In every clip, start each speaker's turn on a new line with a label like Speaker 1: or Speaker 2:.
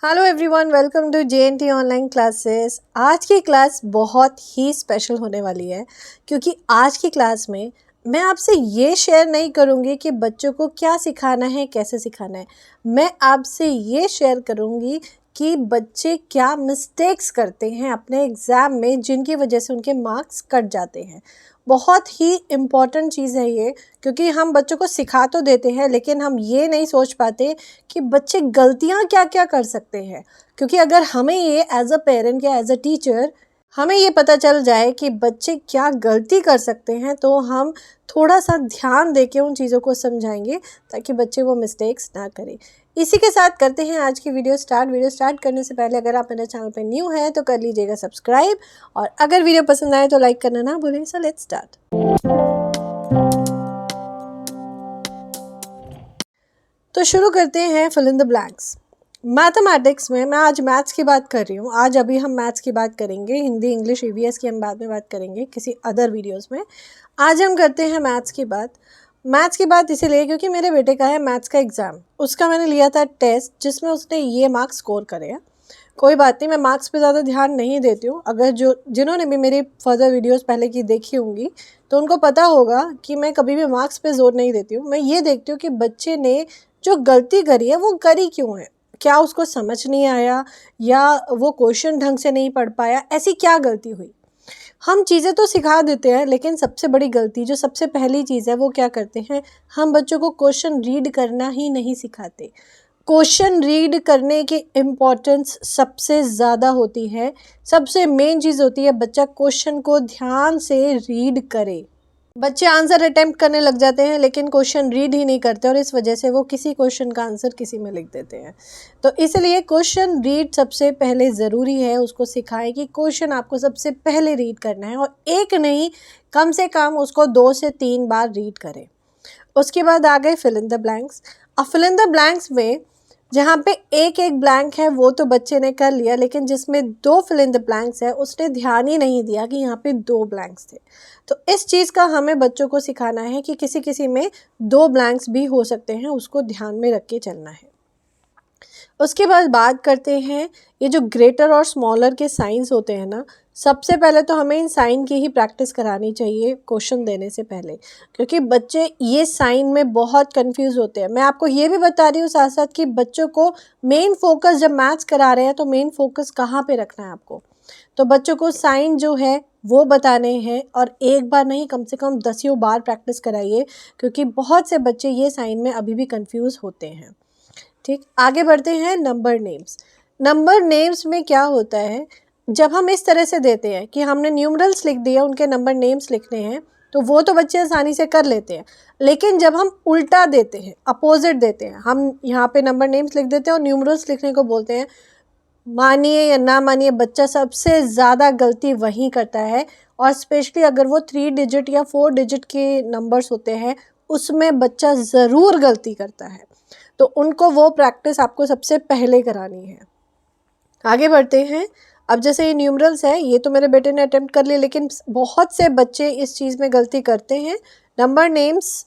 Speaker 1: Hello everyone, welcome to JNT online classes. आज की class बहुत ही स्पेशल होने वाली है क्योंकि आज की क्लास में मैं आपसे ये शेयर नहीं करूँगी कि बच्चों को क्या सिखाना है, कैसे सिखाना है। मैं आपसे ये शेयर करूँगी कि बच्चे क्या मिस्टेक्स करते हैं अपने एग्ज़ाम में जिनकी वजह से उनके मार्क्स कट जाते हैं। बहुत ही इम्पॉर्टेंट चीज़ है ये, क्योंकि हम बच्चों को सिखा तो देते हैं लेकिन हम ये नहीं सोच पाते कि बच्चे गलतियाँ क्या क्या कर सकते हैं। क्योंकि अगर हमें ये एज अ पेरेंट या एज अ टीचर हमें ये पता चल जाए कि बच्चे क्या गलती कर सकते हैं तो हम थोड़ा सा ध्यान दे के उन चीज़ों को समझाएंगे ताकि बच्चे वो मिस्टेक्स ना करें। इसी के साथ करते हैं आज की वीडियो स्टार्ट करने से पहले अगर आप मेरे चैनल पर न्यू हैं तो कर लीजिएगा सब्सक्राइब, और अगर वीडियो पसंद आए तो लाइक करना ना भूलें। So let's start. तो शुरू करते हैं fill in the blanks. Mathematics में मैं आज मैथ्स की बात कर रही हूँ। आज अभी हम मैथ्स की बात करेंगे, हिंदी इंग्लिश EVS की हम बाद में बात करेंगे किसी अदर वीडियोस में। आज हम करते हैं मैथ्स की बात। मैथ्स की बात इसीलिए क्योंकि मेरे बेटे का है मैथ्स का एग्ज़ाम। उसका मैंने लिया था टेस्ट जिसमें उसने ये मार्क्स स्कोर करे हैं। कोई बात नहीं, मैं मार्क्स पे ज़्यादा ध्यान नहीं देती हूँ। अगर जिन्होंने भी मेरी फर्दर वीडियोस पहले की देखी होंगी तो उनको पता होगा कि मैं कभी भी मार्क्स पे जोर नहीं देती हूँ। मैं ये देखती हूँ कि बच्चे ने जो गलती करी है वो करी क्यों है। क्या उसको समझ नहीं आया या वो क्वेश्चन ढंग से नहीं पढ़ पाया, ऐसी क्या गलती हुई। हम चीज़ें तो सिखा देते हैं लेकिन सबसे बड़ी गलती जो सबसे पहली चीज़ है वो क्या करते हैं, हम बच्चों को क्वेश्चन रीड करना ही नहीं सिखाते। क्वेश्चन रीड करने की इम्पोर्टेंस सबसे ज़्यादा होती है। सबसे मेन चीज़ होती है बच्चा क्वेश्चन को ध्यान से रीड करे। बच्चे आंसर अटेम्प्ट करने लग जाते हैं लेकिन क्वेश्चन रीड ही नहीं करते और इस वजह से वो किसी क्वेश्चन का आंसर किसी में लिख देते हैं। तो इसलिए क्वेश्चन रीड सबसे पहले ज़रूरी है। उसको सिखाएं कि क्वेश्चन आपको सबसे पहले रीड करना है और एक नहीं, कम से कम उसको 2 से 3 बार रीड करें। उसके बाद आ गए फिल इन द ब्लैंक्स। अब फिल इन द ब्लैंक्स में जहाँ पे एक एक ब्लैंक है वो तो बच्चे ने कर लिया, लेकिन जिसमें 2 फिल इन द ब्लैंक्स है उसने ध्यान ही नहीं दिया कि यहाँ पे 2 ब्लैंक्स थे। तो इस चीज़ का हमें बच्चों को सिखाना है कि किसी किसी में 2 ब्लैंक्स भी हो सकते हैं, उसको ध्यान में रख के चलना है। उसके बाद बात करते हैं ये जो ग्रेटर और स्मॉलर के साइंस होते हैं ना, सबसे पहले तो हमें इन साइन की ही प्रैक्टिस करानी चाहिए क्वेश्चन देने से पहले, क्योंकि बच्चे ये साइन में बहुत कंफ्यूज होते हैं। मैं आपको ये भी बता रही हूँ साथ साथ कि बच्चों को मेन फोकस जब मैथ्स करा रहे हैं तो मेन फोकस कहाँ पे रखना है आपको। तो बच्चों को साइन जो है वो बताने हैं और एक बार नहीं कम से कम 10 बार प्रैक्टिस कराइए, क्योंकि बहुत से बच्चे ये साइन में अभी भी कंफ्यूज होते हैं। ठीक, आगे बढ़ते हैं नंबर नेम्स। नंबर नेम्स में क्या होता है, जब हम इस तरह से देते हैं कि हमने न्यूमरल्स लिख दिया, उनके नंबर नेम्स लिखने हैं, तो वो तो बच्चे आसानी से कर लेते हैं। लेकिन जब हम उल्टा देते हैं, अपोजिट देते हैं, हम यहाँ पे नंबर नेम्स लिख देते हैं और न्यूमरल्स लिखने को बोलते हैं, मानिए या ना मानिए बच्चा सबसे ज़्यादा गलती वहीं करता है। और स्पेशली अगर वो 3 डिजिट या 4 डिजिट के नंबर्स होते हैं उसमें बच्चा ज़रूर गलती करता है। तो उनको वो प्रैक्टिस आपको सबसे पहले करानी है। आगे बढ़ते हैं। अब जैसे ये न्यूमरल्स है, ये तो मेरे बेटे ने अटेम्प्ट कर लिया, लेकिन बहुत से बच्चे इस चीज़ में गलती करते हैं। नंबर नेम्स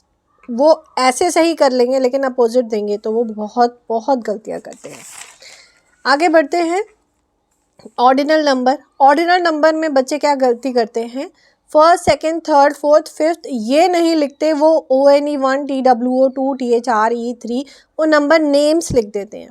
Speaker 1: वो ऐसे सही कर लेंगे लेकिन अपोजिट देंगे तो वो बहुत बहुत गलतियाँ करते हैं। आगे बढ़ते हैं। Ordinal number. ऑर्डिनल नंबर में बच्चे क्या गलती करते हैं, first, second, third, fourth, fifth ये नहीं लिखते, वो ONE1 TWO2 THRE3 वो नंबर नेम्स लिख देते हैं।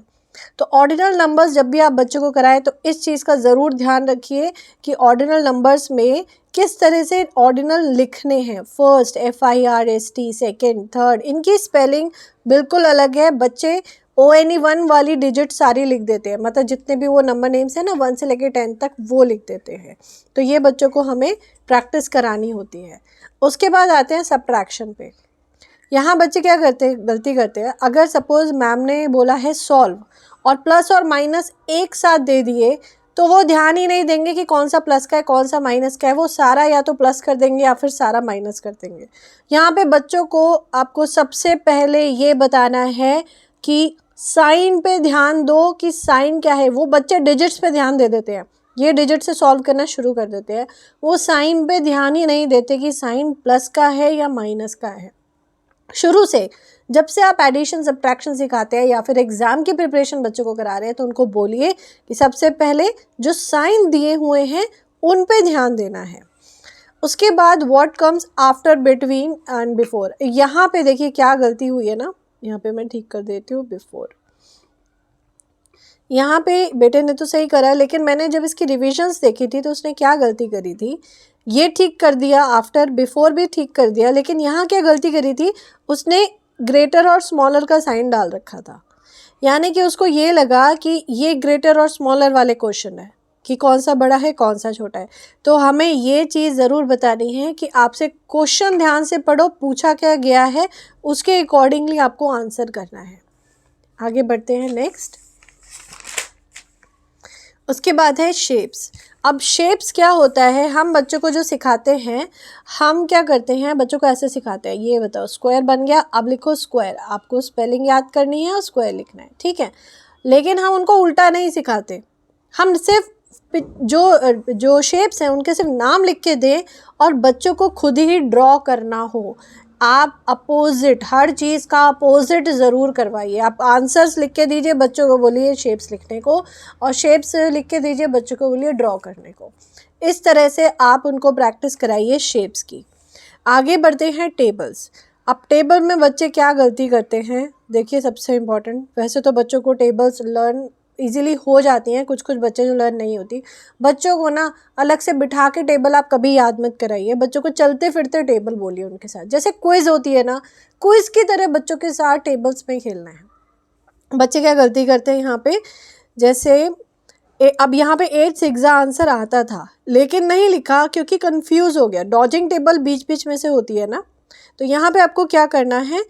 Speaker 1: तो ऑर्डिनल नंबर्स जब भी आप बच्चों को कराएं तो इस चीज़ का ज़रूर ध्यान रखिए कि ऑर्डिनल नंबर्स में किस तरह से ऑर्डिनल लिखने हैं। फर्स्ट FIRST, सेकंड, थर्ड, इनकी स्पेलिंग बिल्कुल अलग है। बच्चे ONE1 वाली डिजिट सारी लिख देते हैं, मतलब जितने भी वो नंबर नेम्स हैं ना 1 से लेकर 10 तक वो लिख देते हैं। तो ये बच्चों को हमें प्रैक्टिस करानी होती है। उसके बाद आते हैं सब्ट्रैक्शन पे। यहाँ बच्चे क्या करते हैं, गलती करते हैं। अगर सपोज मैम ने बोला है सॉल्व और प्लस और माइनस एक साथ दे दिए तो वो ध्यान ही नहीं देंगे कि कौन सा प्लस का है कौन सा माइनस का है। वो सारा या तो प्लस कर देंगे या फिर सारा माइनस कर देंगे। यहाँ पे बच्चों को आपको सबसे पहले ये बताना है कि साइन पे ध्यान दो कि साइन क्या है। वो बच्चे डिजिट्स पे ध्यान दे देते हैं, ये डिजिट से सॉल्व करना शुरू कर देते हैं, वो साइन पे ध्यान ही नहीं देते कि साइन प्लस का है या माइनस का है। शुरू से जब से आप एडिशन सब्ट्रैक्शन सिखाते हैं या फिर एग्ज़ाम की प्रिपरेशन बच्चों को करा रहे हैं तो उनको बोलिए कि सबसे पहले जो साइन दिए हुए हैं उन पे ध्यान देना है। उसके बाद what comes after, between and before. यहाँ पे देखिए क्या गलती हुई है ना, यहाँ पे मैं ठीक कर देती हूँ बिफोर। यहाँ पे बेटे ने तो सही करा, लेकिन मैंने जब इसकी रिविजन्स देखी थी तो उसने क्या गलती करी थी, ये ठीक कर दिया, आफ्टर बिफोर भी ठीक कर दिया, लेकिन यहाँ क्या गलती करी थी, उसने ग्रेटर और स्मॉलर का साइन डाल रखा था। यानी कि उसको ये लगा कि ये ग्रेटर और स्मॉलर वाले क्वेश्चन है कि कौन सा बड़ा है कौन सा छोटा है। तो हमें ये चीज़ ज़रूर बतानी है कि आपसे क्वेश्चन ध्यान से पढ़ो, पूछा क्या गया है उसके अकॉर्डिंगली आपको आंसर करना है। आगे बढ़ते हैं नेक्स्ट। उसके बाद है शेप्स। अब शेप्स क्या होता है, हम बच्चों को जो सिखाते हैं, हम क्या करते हैं बच्चों को ऐसे सिखाते हैं, ये बताओ स्क्वायर बन गया, अब लिखो स्क्वायर, आपको स्पेलिंग याद करनी है और स्क्वायर लिखना है, ठीक है। लेकिन हम उनको उल्टा नहीं सिखाते, हम सिर्फ जो शेप्स हैं उनके सिर्फ नाम लिख के दें और बच्चों को खुद ही ड्रॉ करना हो। आप अपोजिट, हर चीज़ का अपोजिट ज़रूर करवाइए। आप आंसर्स लिख के दीजिए, बच्चों को बोलिए शेप्स लिखने को, और शेप्स लिख के दीजिए, बच्चों को बोलिए ड्रॉ करने को। इस तरह से आप उनको प्रैक्टिस कराइए शेप्स की। आगे बढ़ते हैं टेबल्स। अब टेबल में बच्चे क्या गलती करते हैं, देखिए सबसे इम्पॉर्टेंट, वैसे तो बच्चों को टेबल्स लर्न इजीली हो जाती हैं, कुछ कुछ बच्चे जो लर्न नहीं होती, बच्चों को ना अलग से बिठा के टेबल आप कभी याद मत कराइए, बच्चों को चलते फिरते टेबल बोलिए उनके साथ, जैसे क्विज़ होती है ना, क्विज़ की तरह बच्चों के साथ टेबल्स में खेलना है। बच्चे क्या गलती करते हैं यहाँ पे, जैसे अब यहाँ पे 8 का आंसर आता था लेकिन नहीं लिखा क्योंकि कंफ्यूज हो गया। डॉजिंग टेबल बीच बीच में से होती है ना, तो यहाँ पे आपको क्या करना है,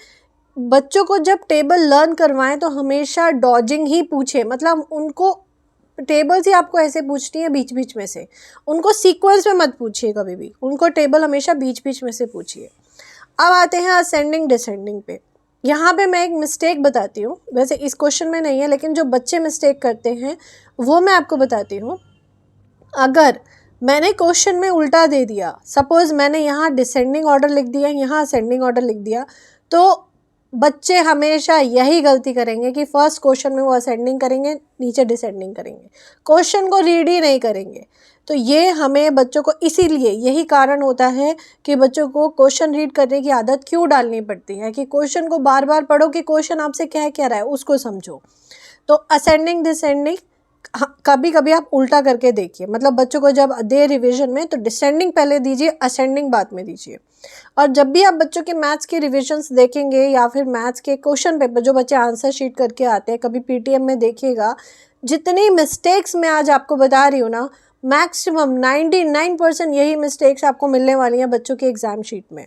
Speaker 1: बच्चों को जब टेबल लर्न करवाएं तो हमेशा डॉजिंग ही पूछे, मतलब उनको टेबल्स ही आपको ऐसे पूछनी है बीच बीच में से, उनको सीक्वेंस में मत पूछिए कभी भी, उनको टेबल हमेशा बीच बीच में से पूछिए। अब आते हैं असेंडिंग डिसेंडिंग पे। यहाँ पे मैं एक मिस्टेक बताती हूँ, वैसे इस क्वेश्चन में नहीं है लेकिन जो बच्चे मिस्टेक करते हैं वो मैं आपको बताती हूँ। अगर मैंने क्वेश्चन में उल्टा दे दिया, सपोज़ मैंने यहाँ डिसेंडिंग ऑर्डर लिख दिया, यहाँ असेंडिंग ऑर्डर लिख दिया, तो बच्चे हमेशा यही गलती करेंगे कि फर्स्ट क्वेश्चन में वो असेंडिंग करेंगे, नीचे डिसेंडिंग करेंगे, क्वेश्चन को रीड ही नहीं करेंगे। तो ये हमें बच्चों को, इसीलिए यही कारण होता है कि बच्चों को क्वेश्चन रीड करने की आदत क्यों डालनी पड़ती है, कि क्वेश्चन को बार बार पढ़ो कि क्वेश्चन आपसे कह क्या रहा है उसको समझो। तो असेंडिंग डिसेंडिंग कभी कभी आप उल्टा करके देखिए, मतलब बच्चों को जब दे रिवीजन में तो डिसेंडिंग पहले दीजिए, असेंडिंग बाद में दीजिए। और जब भी आप बच्चों के मैथ्स के रिविजन्स देखेंगे या फिर मैथ्स के क्वेश्चन पेपर जो बच्चे आंसर शीट करके आते हैं, कभी पीटीएम में देखिएगा, जितनी मिस्टेक्स मैं आज आपको बता रही हूँ ना, मैक्सिमम 99% यही मिस्टेक्स आपको मिलने वाली हैं बच्चों के एग्जाम शीट में।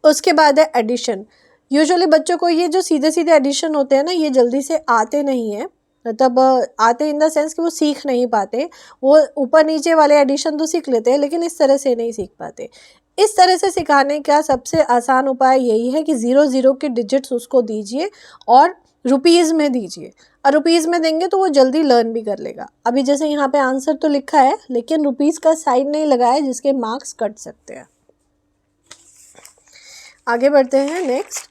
Speaker 1: उसके बाद है एडिशन। यूजुअली बच्चों को ये जो सीधे सीधे एडिशन होते हैं ना, ये जल्दी से आते नहीं हैं, मतलब आते इन द सेंस कि वो सीख नहीं पाते, वो ऊपर नीचे वाले एडिशन तो सीख लेते हैं लेकिन इस तरह से नहीं सीख पाते। इस तरह से सिखाने का सबसे आसान उपाय यही है कि 0 के डिजिट्स उसको दीजिए और रुपीज़ में दीजिए, और रुपीज़ में देंगे तो वो जल्दी लर्न भी कर लेगा। अभी जैसे यहाँ पे आंसर तो लिखा है लेकिन रुपीज़ का साइन नहीं लगा है जिसके मार्क्स कट सकते हैं। आगे बढ़ते हैं नेक्स्ट।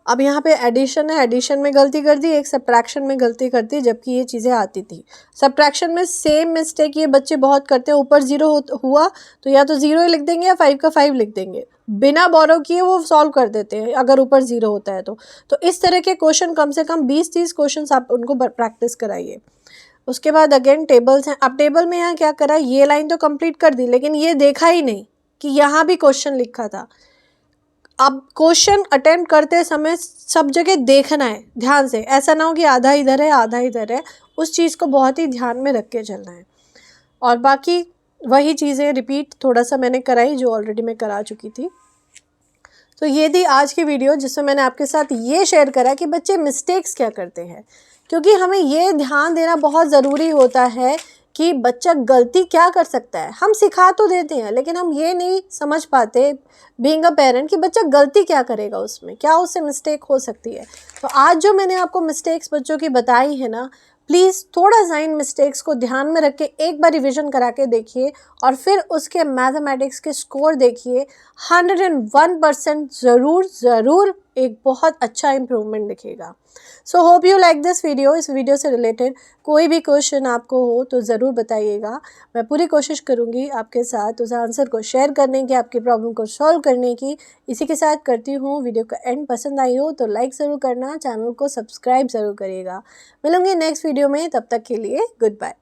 Speaker 1: अब यहाँ पे एडिशन है, एडिशन में गलती कर दी, एक सब्ट्रैक्शन में गलती कर दी, जबकि ये चीज़ें आती थी। सब्ट्रैक्शन में सेम मिस्टेक ये बच्चे बहुत करते हैं, ऊपर 0 हुआ तो या तो 0 ही लिख देंगे या 5 का 5 लिख देंगे, बिना बोरो किए वो सॉल्व कर देते हैं अगर ऊपर 0 होता है तो इस तरह के क्वेश्चन कम से कम 20-30 क्वेश्चन आप उनको प्रैक्टिस कराइए। उसके बाद अगेन टेबल्स हैं। अब टेबल में यहाँ क्या करा, ये लाइन तो कंप्लीट कर दी लेकिन ये देखा ही नहीं कि यहाँ भी क्वेश्चन लिखा था। अब क्वेश्चन अटेम्प्ट करते समय सब जगह देखना है ध्यान से, ऐसा ना हो कि आधा इधर है आधा इधर है, उस चीज़ को बहुत ही ध्यान में रख के चलना है। और बाकी वही चीज़ें रिपीट थोड़ा सा मैंने कराई जो ऑलरेडी मैं करा चुकी थी। तो ये थी आज की वीडियो जिसमें मैंने आपके साथ ये शेयर करा कि बच्चे मिस्टेक्स क्या करते हैं, क्योंकि हमें ये ध्यान देना बहुत ज़रूरी होता है कि बच्चा गलती क्या कर सकता है। हम सिखा तो देते हैं लेकिन हम ये नहीं समझ पाते बीइंग अ पेरेंट कि बच्चा गलती क्या करेगा, उसमें क्या उससे मिस्टेक हो सकती है। तो आज जो मैंने आपको मिस्टेक्स बच्चों की बताई है ना, प्लीज़ थोड़ा सा इन मिस्टेक्स को ध्यान में रख के एक बार रिविज़न करा के देखिए और फिर उसके मैथमेटिक्स के स्कोर देखिए। 101% ज़रूर एक बहुत अच्छा इम्प्रूवमेंट दिखेगा। So hope you like this video. इस वीडियो से रिलेटेड कोई भी क्वेश्चन आपको हो तो ज़रूर बताइएगा। मैं पूरी कोशिश करूँगी आपके साथ उस आंसर को शेयर करने की, आपकी प्रॉब्लम को सॉल्व करने की। इसी के साथ करती हूँ, वीडियो का एंड पसंद आई हो तो लाइक ज़रूर करना, चैनल को सब्सक्राइब ज़रूर करिएगा। मिलूंगी नेक्स्ट वीडियो में, तब तक के लिए गुड बाय।